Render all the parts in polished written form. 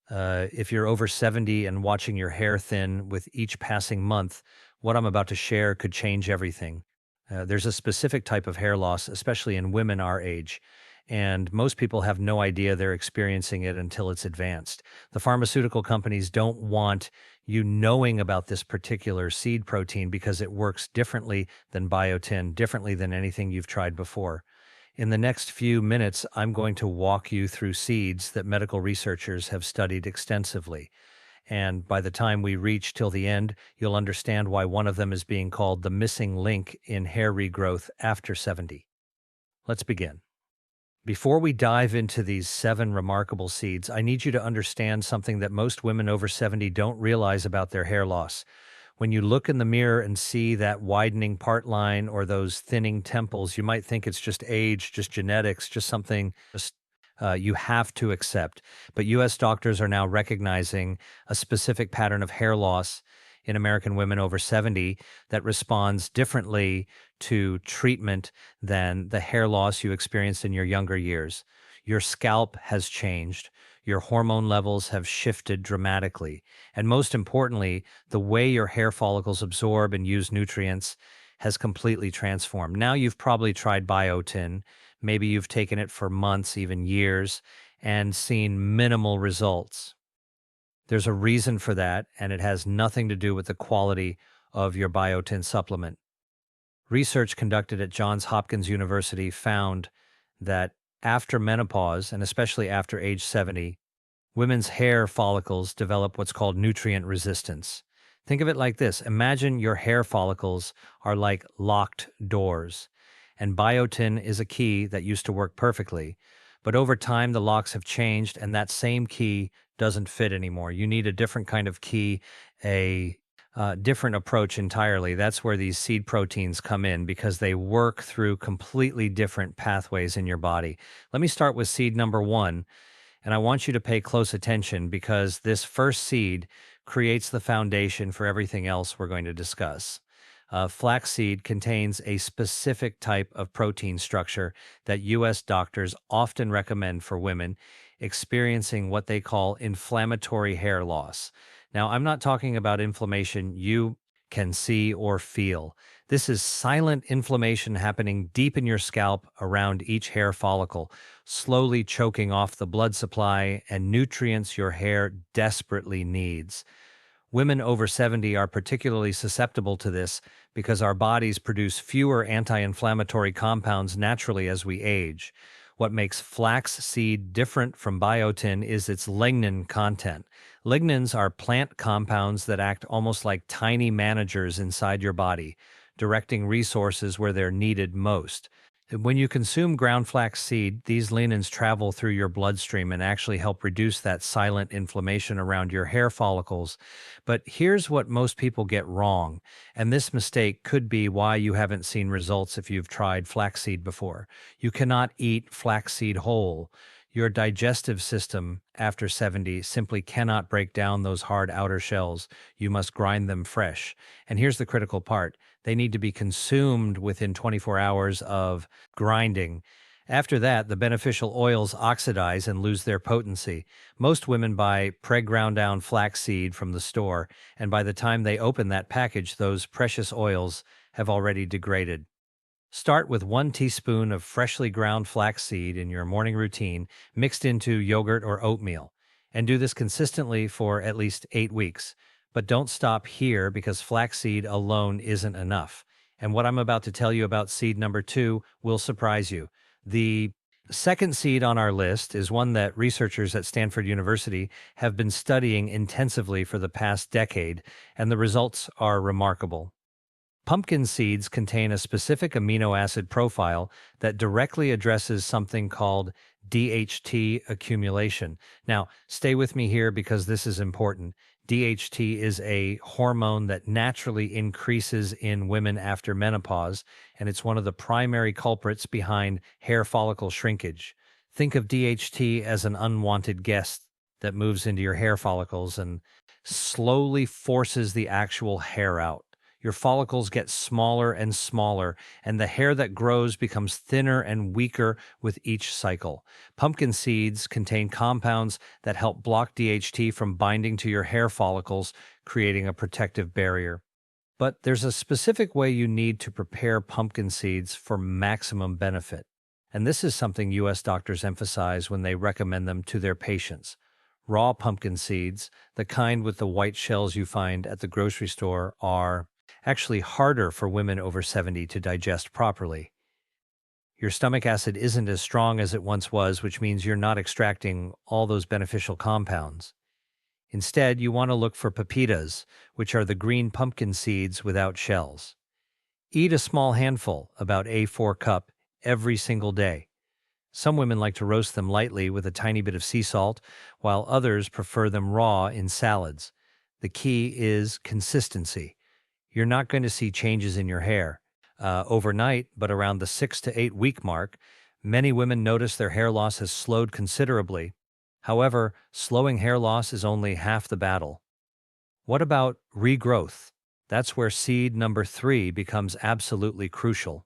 If you're over 70 and watching your hair thin with each passing month, what I'm about to share could change everything. There's a specific type of hair loss, especially in women our age, and most people have no idea they're experiencing it until it's advanced. The pharmaceutical companies don't want you knowing about this particular seed protein because it works differently than biotin, differently than anything you've tried before. In the next few minutes, I'm going to walk you through seeds that medical researchers have studied extensively. And by the time we reach till the end, you'll understand why one of them is being called the missing link in hair regrowth after 70. Let's begin. Before we dive into these 7 remarkable seeds, I need you to understand something that most women over 70 don't realize about their hair loss. When you look in the mirror and see that widening part line or those thinning temples, you might think it's just age, just genetics, just something you have to accept. But U.S. doctors are now recognizing a specific pattern of hair loss in American women over 70 that responds differently to treatment than the hair loss you experienced in your younger years. Your scalp has changed. Your hormone levels have shifted dramatically. And most importantly, the way your hair follicles absorb and use nutrients has completely transformed. Now you've probably tried biotin. Maybe you've taken it for months, even years, and seen minimal results. There's a reason for that, and it has nothing to do with the quality of your biotin supplement. Research conducted at Johns Hopkins University found that after menopause, and especially after age 70, women's hair follicles develop what's called nutrient resistance. Think of it like this. Imagine your hair follicles are like locked doors, and biotin is a key that used to work perfectly. But over time, the locks have changed, and that same key doesn't fit anymore. You need a different kind of key, a different approach entirely. That's where these seed proteins come in because they work through completely different pathways in your body. Let me start with seed number 1, and I want you to pay close attention because this first seed creates the foundation for everything else we're going to discuss. Flaxseed contains a specific type of protein structure that U.S. doctors often recommend for women experiencing what they call inflammatory hair loss. Now, I'm not talking about inflammation you can see or feel. This is silent inflammation happening deep in your scalp around each hair follicle, slowly choking off the blood supply and nutrients your hair desperately needs. Women over 70 are particularly susceptible to this because our bodies produce fewer anti-inflammatory compounds naturally as we age. What makes flax seed different from biotin is its lignin content. Lignins are plant compounds that act almost like tiny managers inside your body, directing resources where they're needed most. When you consume ground flax seed, these lignins travel through your bloodstream and actually help reduce that silent inflammation around your hair follicles. But here's what most people get wrong, and this mistake could be why you haven't seen results if you've tried flaxseed before. You cannot eat flaxseed whole. Your digestive system after 70 simply cannot break down those hard outer shells. You must grind them fresh. And here's the critical part. They need to be consumed within 24 hours of grinding. After that, the beneficial oils oxidize and lose their potency. Most women buy pre-ground down flaxseed from the store, and by the time they open that package, those precious oils have already degraded. Start with 1 teaspoon of freshly ground flaxseed in your morning routine, mixed into yogurt or oatmeal, and do this consistently for at least 8 weeks. But don't stop here because flaxseed alone isn't enough. And what I'm about to tell you about seed number 2 will surprise you. The second seed on our list is one that researchers at Stanford University have been studying intensively for the past decade, and the results are remarkable. Pumpkin seeds contain a specific amino acid profile that directly addresses something called DHT accumulation. Now, stay with me here because this is important. DHT is a hormone that naturally increases in women after menopause, and it's one of the primary culprits behind hair follicle shrinkage. Think of DHT as an unwanted guest that moves into your hair follicles and slowly forces the actual hair out. Your follicles get smaller and smaller, and the hair that grows becomes thinner and weaker with each cycle. Pumpkin seeds contain compounds that help block DHT from binding to your hair follicles, creating a protective barrier. But there's a specific way you need to prepare pumpkin seeds for maximum benefit. And this is something U.S. doctors emphasize when they recommend them to their patients. Raw pumpkin seeds, the kind with the white shells you find at the grocery store, are actually harder for women over 70 to digest properly. Your stomach acid isn't as strong as it once was, which means you're not extracting all those beneficial compounds. Instead, you want to look for pepitas, which are the green pumpkin seeds without shells. Eat a small handful, about a 4 cup, every single day. Some women like to roast them lightly with a tiny bit of sea salt, while others prefer them raw in salads. The key is consistency. You're not going to see changes in your hair overnight, but around the 6 to 8 week mark, many women notice their hair loss has slowed considerably. However, slowing hair loss is only half the battle. What about regrowth? That's where seed number 3 becomes absolutely crucial.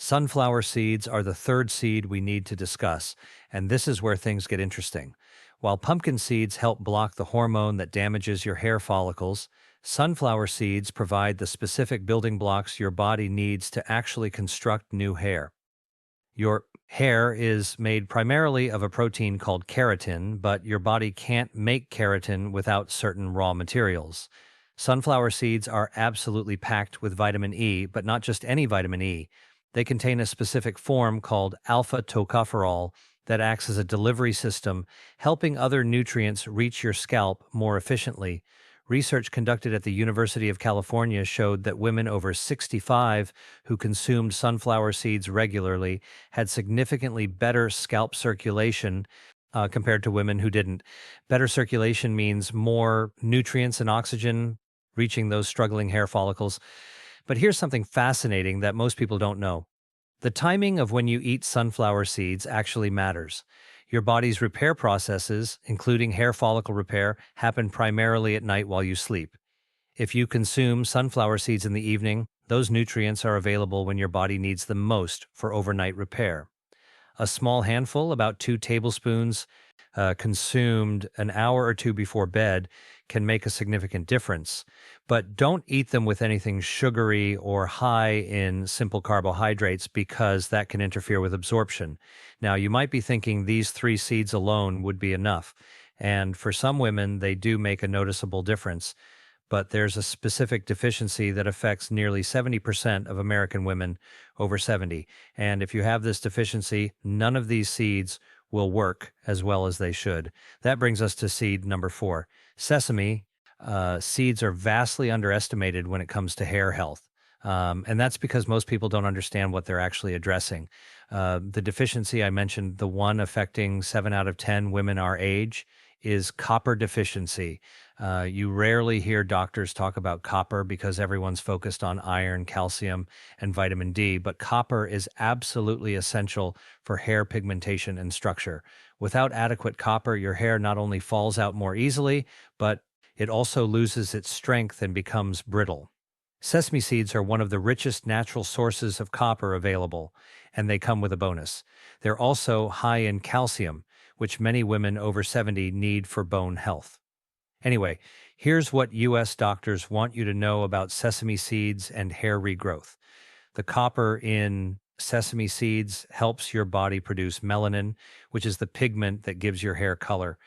Sunflower seeds are the third seed we need to discuss, and this is where things get interesting. While pumpkin seeds help block the hormone that damages your hair follicles, sunflower seeds provide the specific building blocks your body needs to actually construct new hair. Your hair is made primarily of a protein called keratin, but your body can't make keratin without certain raw materials. Sunflower seeds are absolutely packed with vitamin E, but not just any vitamin E. They contain a specific form called alpha tocopherol that acts as a delivery system, helping other nutrients reach your scalp more efficiently. Research conducted at the University of California showed that women over 65 who consumed sunflower seeds regularly had significantly better scalp circulation compared to women who didn't. Better circulation means more nutrients and oxygen reaching those struggling hair follicles. But here's something fascinating that most people don't know. The timing of when you eat sunflower seeds actually matters. Your body's repair processes, including hair follicle repair, happen primarily at night while you sleep. If you consume sunflower seeds in the evening, those nutrients are available when your body needs them most for overnight repair. A small handful, about 2 tablespoons, consumed an hour or two before bed can make a significant difference. But don't eat them with anything sugary or high in simple carbohydrates because that can interfere with absorption. Now, you might be thinking these 3 seeds alone would be enough. And for some women, they do make a noticeable difference. But there's a specific deficiency that affects nearly 70% of American women over 70. And if you have this deficiency, none of these seeds will work as well as they should. That brings us to seed number 4. Sesame seeds are vastly underestimated when it comes to hair health. And that's because most people don't understand what they're actually addressing. The deficiency I mentioned, the one affecting 7 out of 10 women our age, is copper deficiency. You rarely hear doctors talk about copper because everyone's focused on iron, calcium, and vitamin D, but copper is absolutely essential for hair pigmentation and structure. Without adequate copper, your hair not only falls out more easily, but it also loses its strength and becomes brittle. Sesame seeds are one of the richest natural sources of copper available, and they come with a bonus. They're also high in calcium, which many women over 70 need for bone health. Anyway, here's what U.S. doctors want you to know about sesame seeds and hair regrowth. The copper in sesame seeds helps your body produce melanin, which is the pigment that gives your hair color.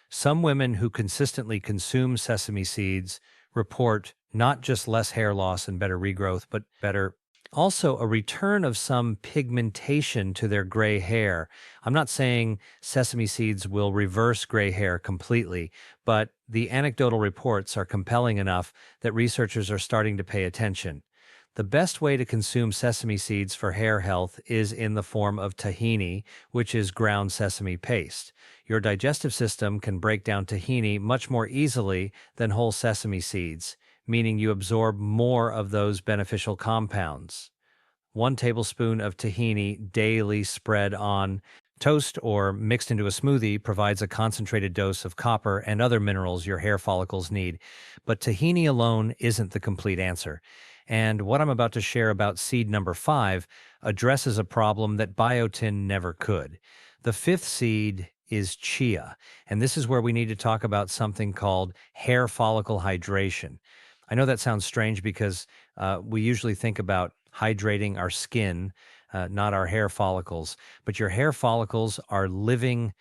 Some women who consistently consume sesame seeds report not just less hair loss and better regrowth, but also a return of some pigmentation to their gray hair. I'm not saying sesame seeds will reverse gray hair completely, but the anecdotal reports are compelling enough that researchers are starting to pay attention. The best way to consume sesame seeds for hair health is in the form of tahini, which is ground sesame paste. Your digestive system can break down tahini much more easily than whole sesame seeds, meaning you absorb more of those beneficial compounds. 1 tablespoon of tahini daily spread on Toast or mixed into a smoothie provides a concentrated dose of copper and other minerals your hair follicles need. But tahini alone isn't the complete answer. And what I'm about to share about seed number 5 addresses a problem that biotin never could. The fifth seed is chia, and this is where we need to talk about something called hair follicle hydration. I know that sounds strange because we usually think about hydrating our skin, not our hair follicles. But your hair follicles are living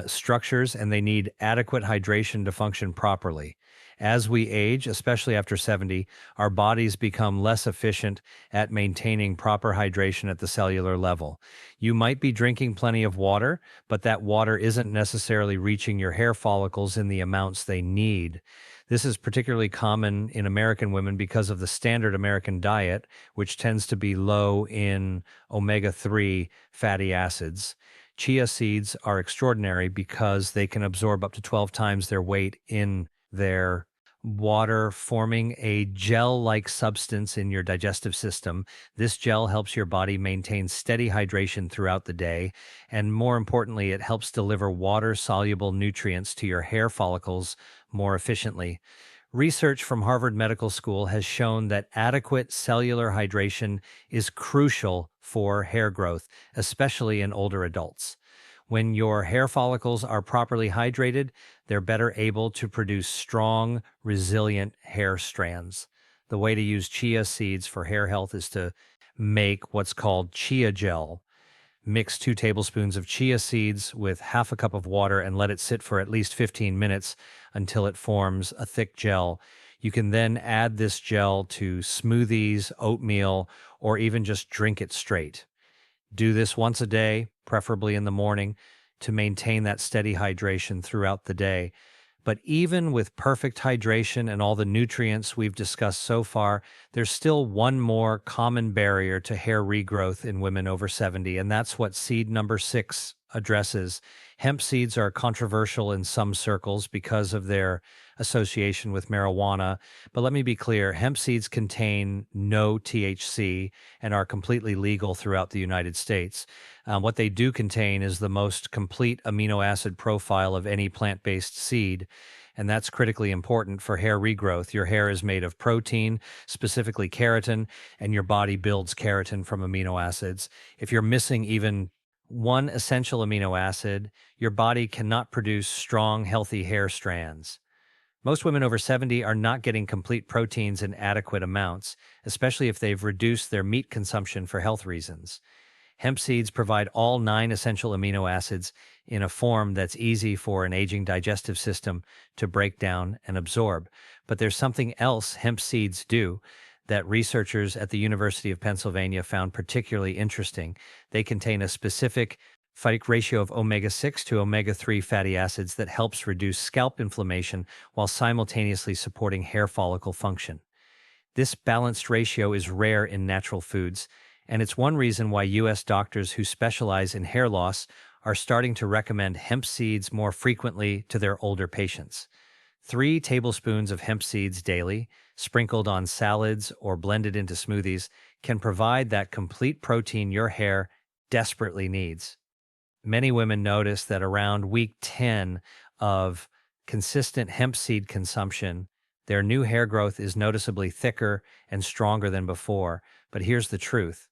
structures and they need adequate hydration to function properly. As we age, especially after 70, our bodies become less efficient at maintaining proper hydration at the cellular level. You might be drinking plenty of water, but that water isn't necessarily reaching your hair follicles in the amounts they need. This is particularly common in American women because of the standard American diet, which tends to be low in omega-3 fatty acids. Chia seeds are extraordinary because they can absorb up to 12 times their weight in their water, forming a gel-like substance in your digestive system. This gel helps your body maintain steady hydration throughout the day, and more importantly, it helps deliver water-soluble nutrients to your hair follicles more efficiently. Research from Harvard Medical School has shown that adequate cellular hydration is crucial for hair growth, especially in older adults. When your hair follicles are properly hydrated, they're better able to produce strong, resilient hair strands. The way to use chia seeds for hair health is to make what's called chia gel. Mix 2 tablespoons of chia seeds with half a cup of water and let it sit for at least 15 minutes until it forms a thick gel. You can then add this gel to smoothies, oatmeal, or even just drink it straight. Do this once a day, preferably in the morning, to maintain that steady hydration throughout the day. But even with perfect hydration and all the nutrients we've discussed so far, there's still one more common barrier to hair regrowth in women over 70, and that's what seed number 6 addresses. Hemp seeds are controversial in some circles because of their association with marijuana. But let me be clear, hemp seeds contain no THC and are completely legal throughout the United States. What they do contain is the most complete amino acid profile of any plant-based seed, and that's critically important for hair regrowth. Your hair is made of protein, specifically keratin, and your body builds keratin from amino acids. If you're missing even one essential amino acid, your body cannot produce strong, healthy hair strands. Most women over 70 are not getting complete proteins in adequate amounts, especially if they've reduced their meat consumption for health reasons. Hemp seeds provide all 9 essential amino acids in a form that's easy for an aging digestive system to break down and absorb. But there's something else hemp seeds do that researchers at the University of Pennsylvania found particularly interesting. They contain a specific phytic ratio of omega-6 to omega-3 fatty acids that helps reduce scalp inflammation while simultaneously supporting hair follicle function. This balanced ratio is rare in natural foods, and it's one reason why U.S. doctors who specialize in hair loss are starting to recommend hemp seeds more frequently to their older patients. 3 tablespoons of hemp seeds daily, sprinkled on salads or blended into smoothies, can provide that complete protein your hair desperately needs. Many women notice that around week 10 of consistent hemp seed consumption, their new hair growth is noticeably thicker and stronger than before. But here's the truth.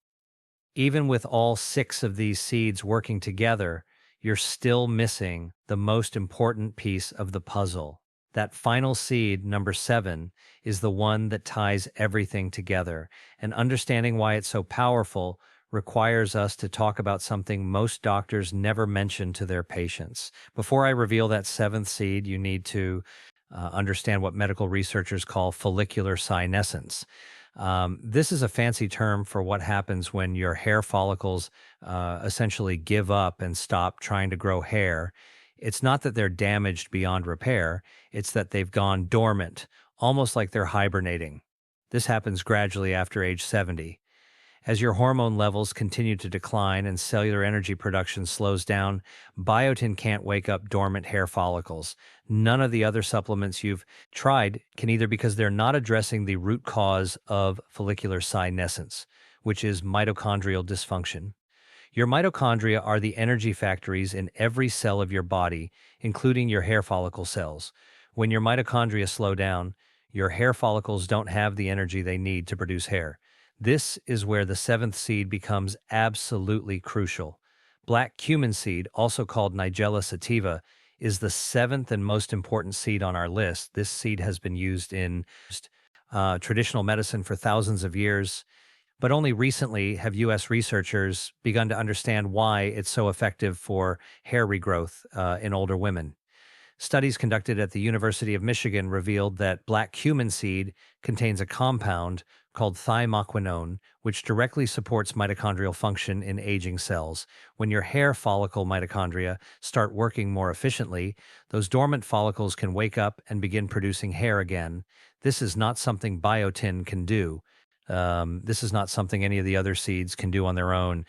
Even with all 6 of these seeds working together, you're still missing the most important piece of the puzzle. That final seed, number 7, is the one that ties everything together. And understanding why it's so powerful requires us to talk about something most doctors never mention to their patients. Before I reveal that 7th seed, you need to understand what medical researchers call follicular senescence. This is a fancy term for what happens when your hair follicles essentially give up and stop trying to grow hair. It's not that they're damaged beyond repair, it's that they've gone dormant, almost like they're hibernating. This happens gradually after age 70. As your hormone levels continue to decline and cellular energy production slows down, biotin can't wake up dormant hair follicles. None of the other supplements you've tried can either, because they're not addressing the root cause of follicular senescence, which is mitochondrial dysfunction. Your mitochondria are the energy factories in every cell of your body, including your hair follicle cells. When your mitochondria slow down, your hair follicles don't have the energy they need to produce hair. This is where the seventh seed becomes absolutely crucial. Black cumin seed, also called Nigella sativa, is the seventh and most important seed on our list. This seed has been used in traditional medicine for thousands of years, but only recently have U.S. researchers begun to understand why it's so effective for hair regrowth in older women. Studies conducted at the University of Michigan revealed that black cumin seed contains a compound called thymoquinone, which directly supports mitochondrial function in aging cells. When your hair follicle mitochondria start working more efficiently, those dormant follicles can wake up and begin producing hair again. This is not something biotin can do. This is not something any of the other seeds can do on their own.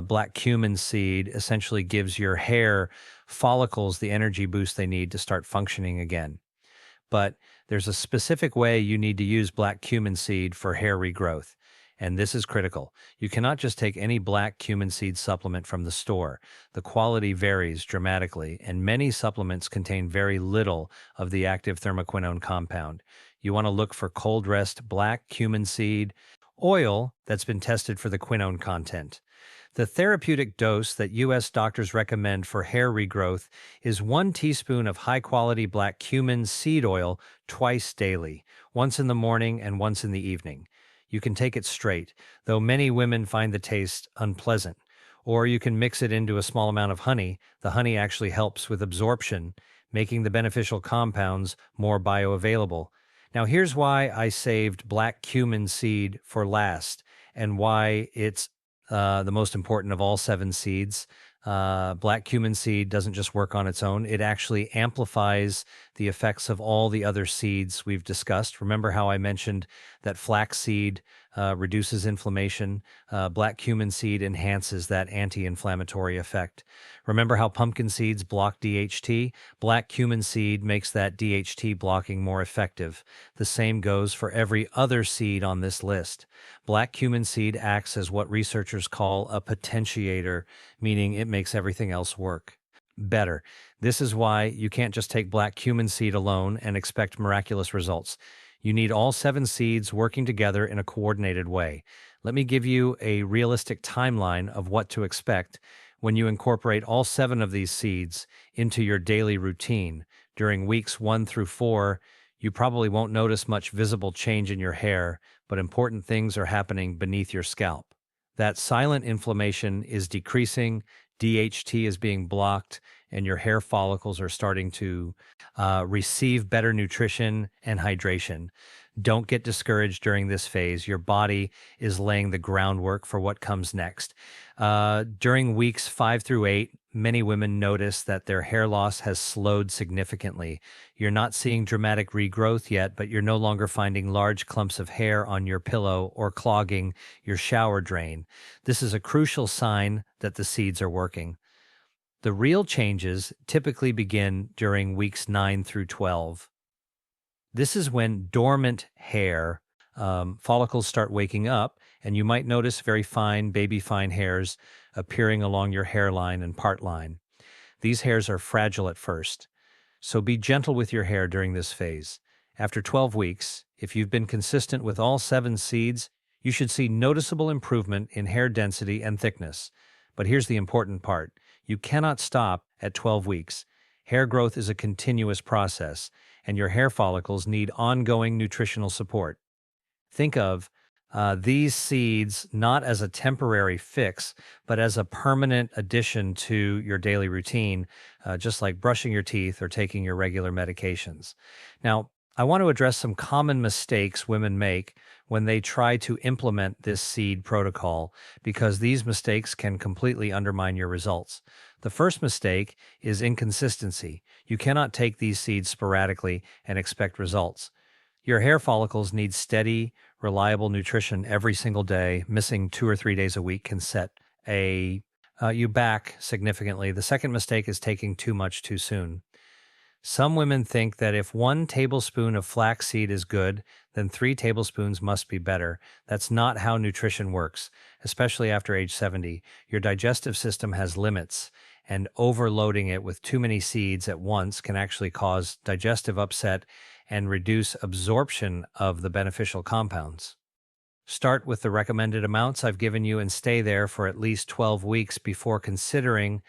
Black cumin seed essentially gives your hair follicles the energy boost they need to start functioning again. But there's a specific way you need to use black cumin seed for hair regrowth. And this is critical. You cannot just take any black cumin seed supplement from the store. The quality varies dramatically, and many supplements contain very little of the active thermoquinone compound. You want to look for cold rest black cumin seed oil that's been tested for the quinone content. The therapeutic dose that U.S. doctors recommend for hair regrowth is 1 teaspoon of high-quality black cumin seed oil twice daily, once in the morning and once in the evening. You can take it straight, though many women find the taste unpleasant. Or you can mix it into a small amount of honey. The honey actually helps with absorption, making the beneficial compounds more bioavailable. Now, here's why I saved black cumin seed for last and why it's the most important of all 7 seeds. Black cumin seed doesn't just work on its own. It actually amplifies the effects of all the other seeds we've discussed. Remember how I mentioned that flax seed reduces inflammation? Black cumin seed enhances that anti-inflammatory effect. Remember how pumpkin seeds block DHT? Black cumin seed makes that DHT blocking more effective. The same goes for every other seed on this list. Black cumin seed acts as what researchers call a potentiator, meaning it makes everything else work better. This is why you can't just take black cumin seed alone and expect miraculous results. You need all 7 seeds working together in a coordinated way. Let me give you a realistic timeline of what to expect when you incorporate all 7 of these seeds into your daily routine. During weeks 1 through 4, you probably won't notice much visible change in your hair, but important things are happening beneath your scalp. That silent inflammation is decreasing, DHT is being blocked, and your hair follicles are starting to receive better nutrition and hydration. Don't get discouraged during this phase. Your body is laying the groundwork for what comes next. During weeks 5 through 8, many women notice that their hair loss has slowed significantly. You're not seeing dramatic regrowth yet, but you're no longer finding large clumps of hair on your pillow or clogging your shower drain. This is a crucial sign that the seeds are working. The real changes typically begin during weeks 9 through 12. This is when dormant hair follicles start waking up, and you might notice very fine, baby fine hairs appearing along your hairline and part line. These hairs are fragile at first, so be gentle with your hair during this phase. After 12 weeks, if you've been consistent with all 7 seeds, you should see noticeable improvement in hair density and thickness. But here's the important part. You cannot stop at 12 weeks. Hair growth is a continuous process, and your hair follicles need ongoing nutritional support. Think of these seeds not as a temporary fix, but as a permanent addition to your daily routine, just like brushing your teeth or taking your regular medications. Now, I want to address some common mistakes women make when they try to implement this seed protocol, because these mistakes can completely undermine your results. The first mistake is inconsistency. You cannot take these seeds sporadically and expect results. Your hair follicles need steady, reliable nutrition every single day. Missing 2 or 3 days a week can set you back significantly. The second mistake is taking too much too soon. Some women think that if 1 tablespoon of flaxseed is good, then 3 tablespoons must be better. That's not how nutrition works, especially after age 70. Your digestive system has limits, and overloading it with too many seeds at once can actually cause digestive upset and reduce absorption of the beneficial compounds. Start with the recommended amounts I've given you and stay there for at least 12 weeks before considering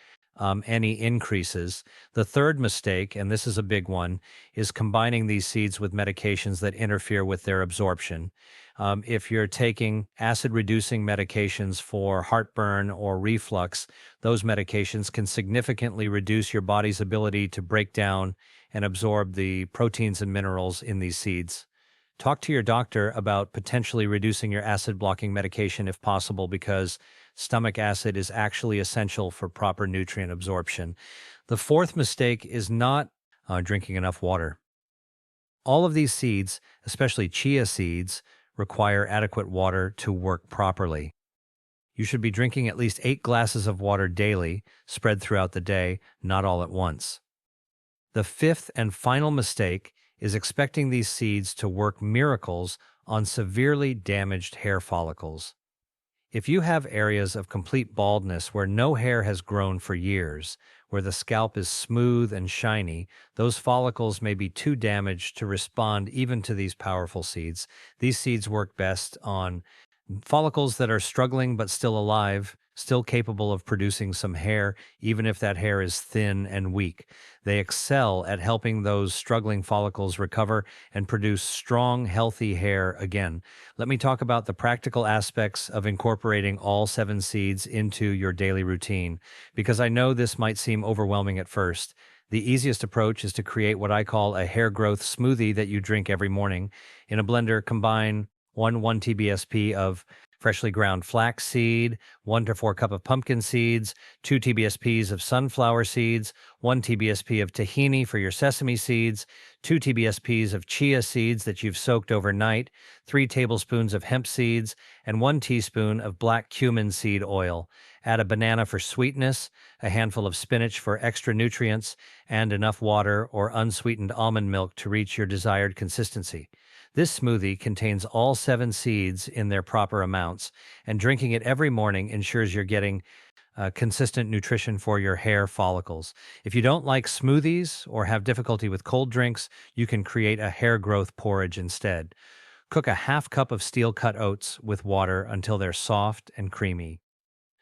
any increases. The third mistake, and this is a big one, is combining these seeds with medications that interfere with their absorption. If you're taking acid reducing medications for heartburn or reflux, those medications can significantly reduce your body's ability to break down and absorb the proteins and minerals in these seeds. Talk to your doctor about potentially reducing your acid blocking medication if possible, because stomach acid is actually essential for proper nutrient absorption. The fourth mistake is not drinking enough water. All of these seeds, especially chia seeds, require adequate water to work properly. You should be drinking at least 8 glasses of water daily, spread throughout the day, not all at once. The fifth and final mistake is expecting these seeds to work miracles on severely damaged hair follicles. If you have areas of complete baldness where no hair has grown for years, where the scalp is smooth and shiny, those follicles may be too damaged to respond even to these powerful seeds. These seeds work best on follicles that are struggling but still alive, still capable of producing some hair, even if that hair is thin and weak. They excel at helping those struggling follicles recover and produce strong, healthy hair again. Let me talk about the practical aspects of incorporating all 7 seeds into your daily routine, because I know this might seem overwhelming at first. The easiest approach is to create what I call a hair growth smoothie that you drink every morning. In a blender, combine 1 TBSP of freshly ground flax seed, 1 to 4 cup of pumpkin seeds, 2 TBSPs of sunflower seeds, 1 TBSP of tahini for your sesame seeds, 2 TBSPs of chia seeds that you've soaked overnight, 3 tablespoons of hemp seeds, and 1 teaspoon of black cumin seed oil. Add a banana for sweetness, a handful of spinach for extra nutrients, and enough water or unsweetened almond milk to reach your desired consistency. This smoothie contains all 7 seeds in their proper amounts, and drinking it every morning ensures you're getting consistent nutrition for your hair follicles. If you don't like smoothies or have difficulty with cold drinks, you can create a hair growth porridge instead. Cook a half cup of steel-cut oats with water until they're soft and creamy.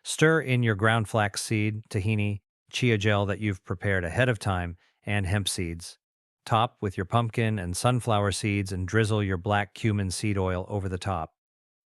Stir in your ground flax seed, tahini, chia gel that you've prepared ahead of time, and hemp seeds. Top with your pumpkin and sunflower seeds and drizzle your black cumin seed oil over the top.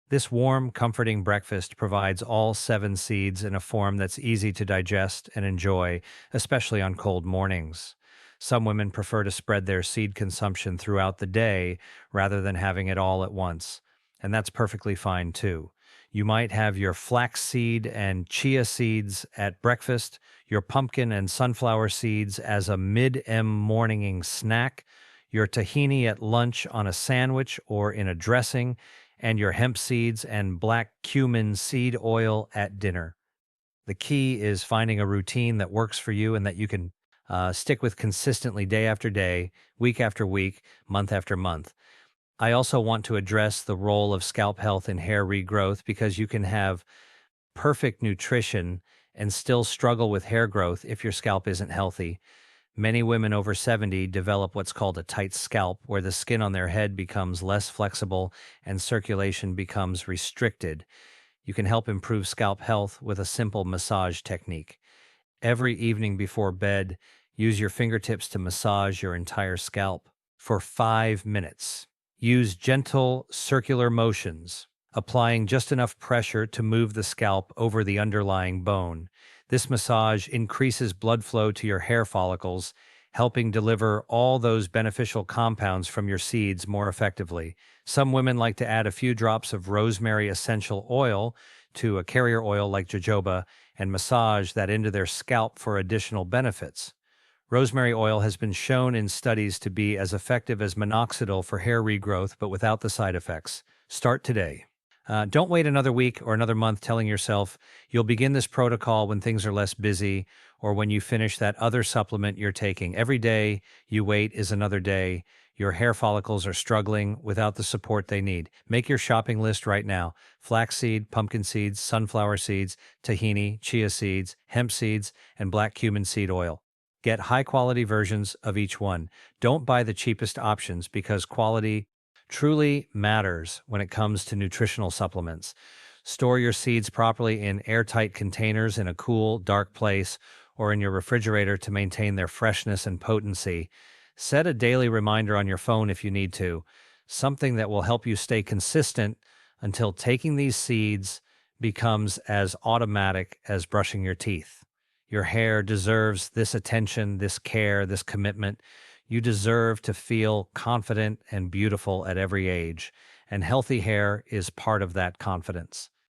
This warm, comforting breakfast provides all 7 seeds in a form that's easy to digest and enjoy, especially on cold mornings. Some women prefer to spread their seed consumption throughout the day rather than having it all at once, and that's perfectly fine too. You might have your flaxseed and chia seeds at breakfast, your pumpkin and sunflower seeds as a mid-morning snack, your tahini at lunch on a sandwich or in a dressing, and your hemp seeds and black cumin seed oil at dinner. The key is finding a routine that works for you and that you can stick with consistently day after day, week after week, month after month. I also want to address the role of scalp health in hair regrowth, because you can have perfect nutrition and still struggle with hair growth if your scalp isn't healthy. Many women over 70 develop what's called a tight scalp, where the skin on their head becomes less flexible and circulation becomes restricted. You can help improve scalp health with a simple massage technique. Every evening before bed, use your fingertips to massage your entire scalp for 5 minutes. Use gentle circular motions, applying just enough pressure to move the scalp over the underlying bone. This massage increases blood flow to your hair follicles, helping deliver all those beneficial compounds from your seeds more effectively. Some women like to add a few drops of rosemary essential oil to a carrier oil like jojoba and massage that into their scalp for additional benefits. Rosemary oil has been shown in studies to be as effective as minoxidil for hair regrowth, but without the side effects. Start today. Don't wait another week or another month telling yourself you'll begin this protocol when things are less busy or when you finish that other supplement you're taking. Every day you wait is another day. Your hair follicles are struggling without the support they need. Make your shopping list right now. Flaxseed, pumpkin seeds, sunflower seeds, tahini, chia seeds, hemp seeds, and black cumin seed oil. Get high-quality versions of each one. Don't buy the cheapest options because quality truly matters when it comes to nutritional supplements. Store your seeds properly in airtight containers in a cool, dark place or in your refrigerator to maintain their freshness and potency. Set a daily reminder on your phone if you need to, something that will help you stay consistent until taking these seeds becomes as automatic as brushing your teeth. Your hair deserves this attention, this care, this commitment. You deserve to feel confident and beautiful at every age, and healthy hair is part of that confidence.